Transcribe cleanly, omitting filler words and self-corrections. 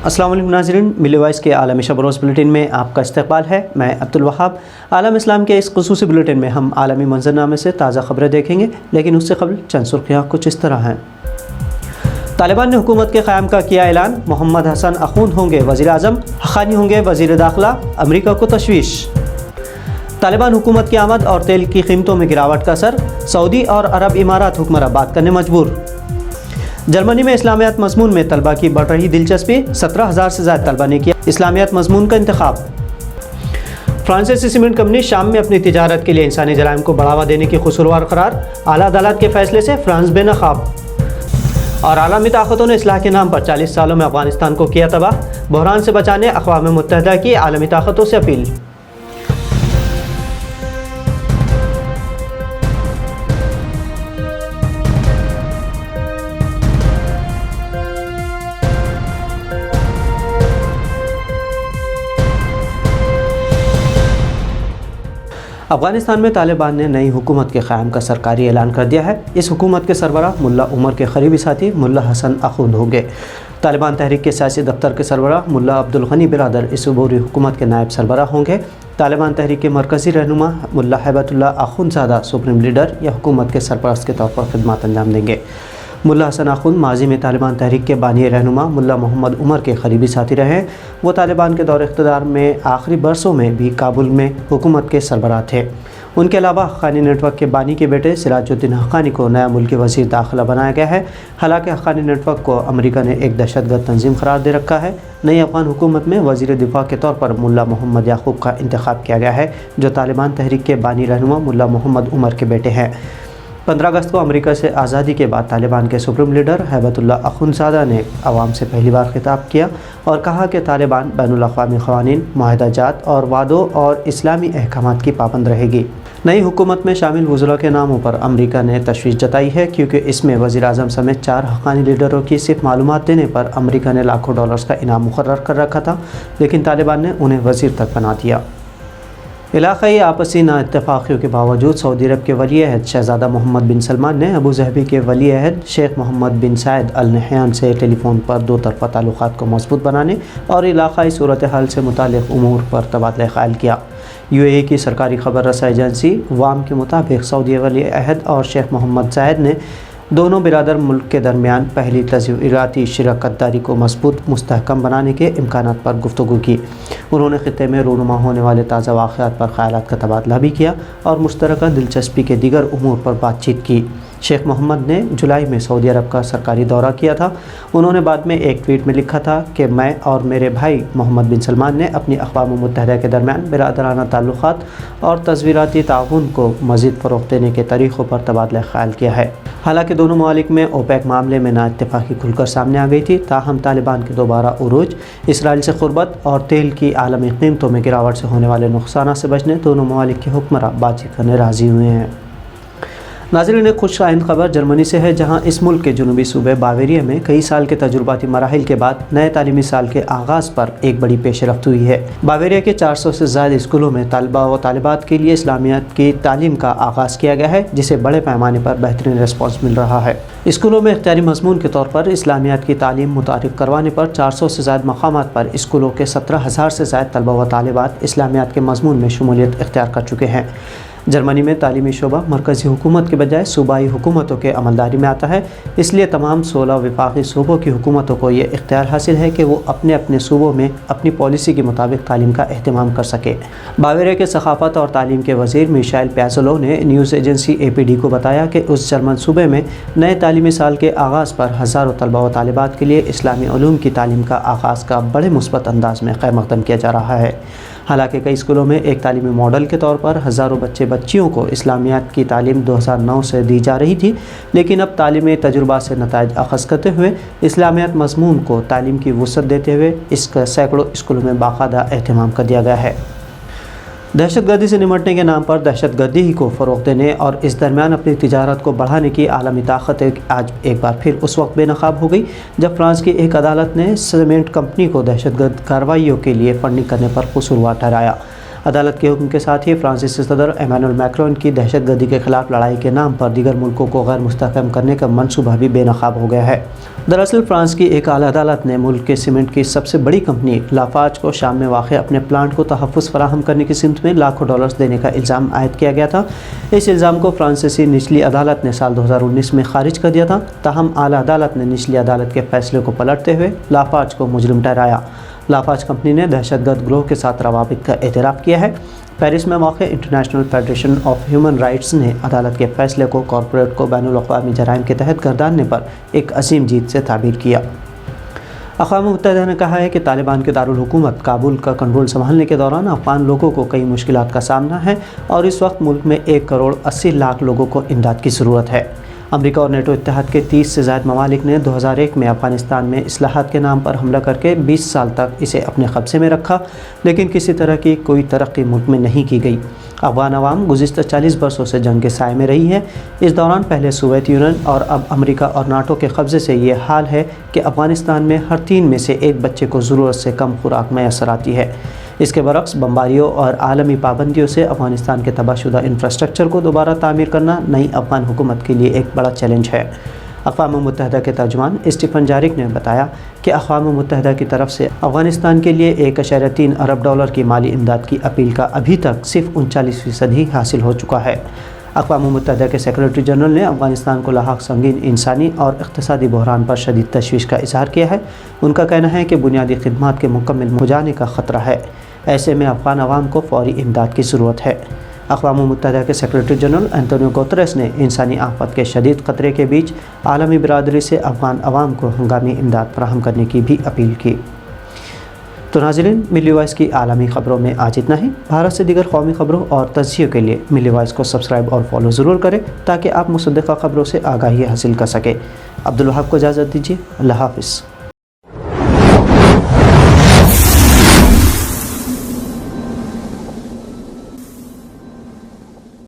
अस्सलाम वालेकुम नाज़रीन, मिली वॉइस के आलमी शब रोज़ बुलेटिन में आपका इस्तकबाल है। मैं अब्दुल वहाब। आलम इस्लाम के इस खुसूसी बुलेटिन में हम आलमी मंजरनामे से ताज़ा खबरें देखेंगे, लेकिन उससे कबल चंद सुर्खियाँ कुछ इस तरह हैं। तालिबान ने हुकूमत के क़याम का किया ऐलान। मोहम्मद हसन अखून होंगे वज़ीर आज़म, हक़ानी होंगे वज़ीर दाखिला। अमरीका को तशवीश। तालिबान हुकूमत की आमद और तेल की कीमतों में गिरावट का असर। सऊदी और अरब इमारात हुक्मरान बात करने मजबूर। जर्मनी में इस्लामियात मज़मून में तलबा की बढ़ रही दिलचस्पी। 17,000 से ज़्यादा तलबा ने किया इस्लामियात मज़मून का इंतखाब। फ्रांसीसी सीमेंट कंपनी शाम में अपनी तिजारत के लिए इंसानी जराइम को बढ़ावा देने की कसूरवार करार। आला अदालत के फैसले से फ्रांस बेनकाब। और आलमी ताकतों ने इस्लाह के नाम पर 40 सालों में अफगानिस्तान को किया तबाह। बहरान से बचाने अक़वाम मुत्तहिदा की आलमी ताकतों से अपील। अफगानिस्तान में तालिबान ने नई हुकूमत के क़याम का सरकारी ऐलान कर दिया है। इस हुकूमत के सरबराह मुल्ला उमर के करीबी साथी मुल्ला हसन अखून होंगे। तालिबान तहरीक के सियासी दफ्तर के सरबराह मुल्ला अब्दुल गनी बिरादर इस अबूरी हुकूमत के नायब सरबराह होंगे। तालिबान तहरीक के मरकज़ी रहनुमा मुल्ला हैबतुल्लाह अखुंदज़ादा सुप्रीम लीडर या हुकूमत के सरपरस्त के तौर पर खिदमत अंजाम देंगे। मुल्ला हसन अखून माजी में तालिबान तहरीक के बानी रहनुमा मुल्ला मोहम्मद उमर के करीबी साथी रहे। वो तालिबान के दौर इक़्तिदार में आखिरी बरसों में भी काबुल में हुकूमत के सरबराह थे। उनके अलावा हक़ानी नेटवर्क के बानी के बेटे सिराजुद्दीन हक़ानी को नया मुल्की वज़ीर दाखिला बनाया गया है। हालांकि हक़ानी नेटवर्क को अमेरिका ने एक दहशतगर्द तंजीम करार दे रखा है। नई अफ़गान हुकूमत में वज़ीर दिफ़ा के तौर पर मुल्ला मोहम्मद याकूब का इंतखाब किया गया है, जो तालिबान तहरीक के बानी रहनुमा मुल्ला मोहम्मद उमर के बेटे हैं। 15 अगस्त को अमेरिका से आज़ादी के बाद तालिबान के सुप्रीम लीडर हैबतुल्लाह अखुंदज़ादा ने अवाम से पहली बार खिताब किया और कहा कि तालिबान बैनुल अक़वामी क़वानीन, मुआहदा जात और वादों और इस्लामी अहकामात की पाबंद रहेगी। नई हुकूमत में शामिल वज़रा के नामों पर अमेरिका ने तशवीश जताई है, क्योंकि इसमें वज़ीर आज़म समेत 4 हक़ानी लीडरों की सिर्फ मालूमात देने पर अमेरिका ने लाखों डॉलर्स का इनाम मुकर्रर कर रखा था, लेकिन तालिबान ने उन्हें वज़ीर तक बना दिया। इलाक़ाई आपसी नाइत्तफ़ाक़ियों के बावजूद सऊदी अरब के वली अहद शहज़ादा मोहम्मद बिन सलमान ने अबू ज़हबी के वली अहद शेख मोहम्मद बिन साइद अल नहयान से टेलीफ़ोन पर दो तरफ़ा ताल्लुक़ात को मज़बूत बनाने और इलाक़ाई सूरत हाल से मुताल्लिक़ उमूर पर तबादला ख़याल किया। UAE की सरकारी खबर रसा एजेंसी वाम के मुताबिक सऊदी वली अहद और शेख मोहम्मद साइद ने दोनों बिरादर मुल्क के दरमियान पहली तज़वीराती शिराकतदारी को मज़बूत मुस्तहकम बनाने के इम्कानात पर गुफ्तगू की। उन्होंने ख़ित्ते में रूनुमा होने वाले ताज़ा वाक़यात पर ख़यालात का तबादला भी किया और मुश्तरका दिलचस्पी के दीगर उमूर पर बातचीत की। शेख मोहम्मद ने जुलाई में सऊदी अरब का सरकारी दौरा किया था। उन्होंने बाद में एक ट्वीट में लिखा था कि मैं और मेरे भाई मोहम्मद बिन सलमान ने अपनी अक़वाम मुत्तहिदा के दरमियान बिरादराना ताल्लुक़ात और तज़वीराती ताउन को मज़ीद फ़रोग़ देने के तरीक़ों पर तबादला ख़याल किया है। हालांकि दोनों ममालिक में ओपेक मामले में नाइत्तफ़ाक़ी खुलकर सामने आ गई थी, ताहम तालिबान के दोबारा उरूज, इसराइल से क़ुरबत और तेल की आलमी कीमतों में गिरावट से होने वाले नुकसान से बचने दोनों ममालिक के हुक्मरान बातचीत करने राज़ी हुए हैं। नाज़रीन, एक खुश आइंद खबर जर्मनी से है, जहां इस मुल्क के जनूबी सूबे बावेरिया में कई साल के तजुर्बाती मराहिल के बाद नए तालीमी साल के आगाज़ पर एक बड़ी पेशरफ्त हुई है। बावेरिया के 400 से ज़्यादा स्कूलों में तलबा व तालिबात के लिए इस्लामियात की तालीम का आगाज़ किया गया है, जिसे बड़े पैमाने पर बेहतरीन रिस्पॉन्स मिल रहा है। स्कूलों में इख्तियारी मज़मून के तौर पर इस्लामियात की तालीम मुतारिफ़ करवाने पर 400 से ज़्यादा मकामात पर स्कूलों के 17,000 से ज़्यादा तलबा व तालिबात इस्लामियात के मज़मून में शमूलियत इख्तियार कर चुके हैं। जर्मनी में तालीमी शोबा मरकज़ी हुकूमत के बजाय सूबाई हुकूमतों के अमलदारी में आता है, इसलिए तमाम 16 वफाकी सूबों की हुकूमतों को ये इख्तियार हासिल है कि वो अपने अपने सूबों में अपनी पॉलिसी के मुताबिक तालीम का अहतमाम कर सके। बावेरिया के सखाफ़त और तालीम के वज़ीर मिशाइल प्याज़लो ने न्यूज़ एजेंसी APD को बताया कि उस जर्मन सूबे में नए तालीमी साल के आगाज़ पर हज़ारों तलबा व तालिबात के लिए इस्लामी उलूम की तालीम का आगाज़ का बड़े मुस्बत अंदाज़ में ख़ैर मक़दम किया जा रहा है। हालांकि कई स्कूलों में एक तालीमी मॉडल के तौर पर हज़ारों बच्चियों को इस्लामियात की तालीम 2009 से दी जा रही थी, लेकिन अब तालीमी तजुर्बा से नताइज अख़ज़ करते हुए इस्लामियात मज़मून को तालीम की वुसअत देते हुए इसका सैकड़ों स्कूलों में बाकायदा अहतमाम कर दिया गया है। दहशतगर्दी से निमटने के नाम पर दहशतगर्दी ही को फ़रोग़ देने और इस दरमियान अपनी तिजारत को बढ़ाने की आलमी ताकत आज एक बार फिर उस वक्त बेनकाब हो गई जब फ्रांस की एक अदालत ने सीमेंट कंपनी को दहशतगर्द कार्रवाइयों के लिए फंडिंग करने पर कसूरवार ठहराया। अदालत के हुक्म के साथ ही फ्रांसीसी सदर इमैनुअल मैक्रोन की दहशतगर्दी के खिलाफ लड़ाई के नाम पर दीगर मुल्कों को गैर मुस्तहकम करने का मंसूबा भी बेनकाब हो गया है। दरअसल फ्रांस की एक आला अदालत ने मुल्क के सीमेंट की सबसे बड़ी कंपनी लाफार्ज को शाम में वाक़ अपने प्लांट को तहफ़्फ़ुज़ फराहम करने की सिमत में लाखों डॉलर्स देने का इल्ज़ाम आयद किया गया था। इस इल्ज़ाम को फ्रांसीसी निचली अदालत ने साल 2019 में खारिज कर दिया था। ताहम आला अदालत ने निचली अदालत के फैसले को पलटते हुए लाफार्ज को मुजरिम ठहराया। लाफार्ज कंपनी ने दहशतगर्द ग्रोह के साथ रवाबित का एतराफ़ किया है। पेरिस में वाक़ international federation of human rights ने अदालत के फैसले को कॉरपोरेट को बैनुल-अक़वामी जराइम के तहत गर्दानने पर एक अजीम जीत से ताबीर किया। अक़वाम मुत्तहिदा ने कहा है कि तालिबान के दारुल हुकूमत काबुल का कंट्रोल संभालने के दौरान अफ़गान लोगों को कई मुश्किलात का सामना है और इस वक्त मुल्क में 1 करोड़ 80 लाख लोगों को इमदाद की ज़रूरत है। अमेरिका और नेटो इत्तेहाद के 30 से ज़ायद ममालिक ने 2001 में अफ़गानिस्तान में इस्लाहात के नाम पर हमला करके 20 साल तक इसे अपने कब्ज़े में रखा, लेकिन किसी तरह की कोई तरक्की मुल्क में नहीं की गई। अफ़गान अवाम गुज़िश्ता 40 बरसों से जंग के साए में रही है। इस दौरान पहले सोवियत यूनियन और अब अमेरिका और नाटो के कब्ज़े से ये हाल है कि अफ़गानिस्तान में हर 3 में से 1 बच्चे को ज़रूरत से कम खुराक मैसर आती है। इसके बरक्स बमबारियों और आलमी पाबंदियों से अफ़गानिस्तान के तबाहशुदा इंफ्रास्ट्रक्चर को दोबारा तामीर करना नई अफ़गान हुकूमत के लिए एक बड़ा चैलेंज है। अक़वाम मुत्तहिदा के तर्जुमान स्टीफन जारिक ने बताया कि अक़वाम मुत्तहिदा की तरफ से अफ़गानिस्तान के लिए 1.3 अरब डॉलर की माली इमदाद की अपील का अभी तक सिर्फ 39% ही हासिल हो चुका है। अक़वाम मुत्तहिदा के सेक्रेटरी जनरल ने अफ़गानिस्तान को लाहक संगीन इंसानी और इक़्तिसादी बहरान पर शदीद तशवीश का इज़हार किया है। उनका कहना है कि बुनियादी खिदमात के मुकम्मल हो जाने का ख़तरा है। ऐसे में अफ़गान अवाम को फ़ौरी इमदाद की ज़रूरत है। अक़वाम मुत्तहिदा के सेक्रेटरी जनरल एंटोनियो गुतेरेस ने इंसानी आफत के शदीद ख़तरे के बीच आलमी बिरादरी से अफ़गान अवाम को हंगामी इमदाद फराहम करने की भी अपील की। तो नाज़रीन, मिली वॉइस की आलमी ख़बरों में आज इतना ही। भारत से दीगर कौमी ख़बरों और तज़कियों के लिए मिली वॉइस को सब्सक्राइब और फॉलो ज़रूर करें ताकि आप मुसद्दक़ा ख़बरों से आगाही हासिल कर सकें। अब्दुल वहाब को इजाज़त दीजिए। अल्लाह हाफ़िज़।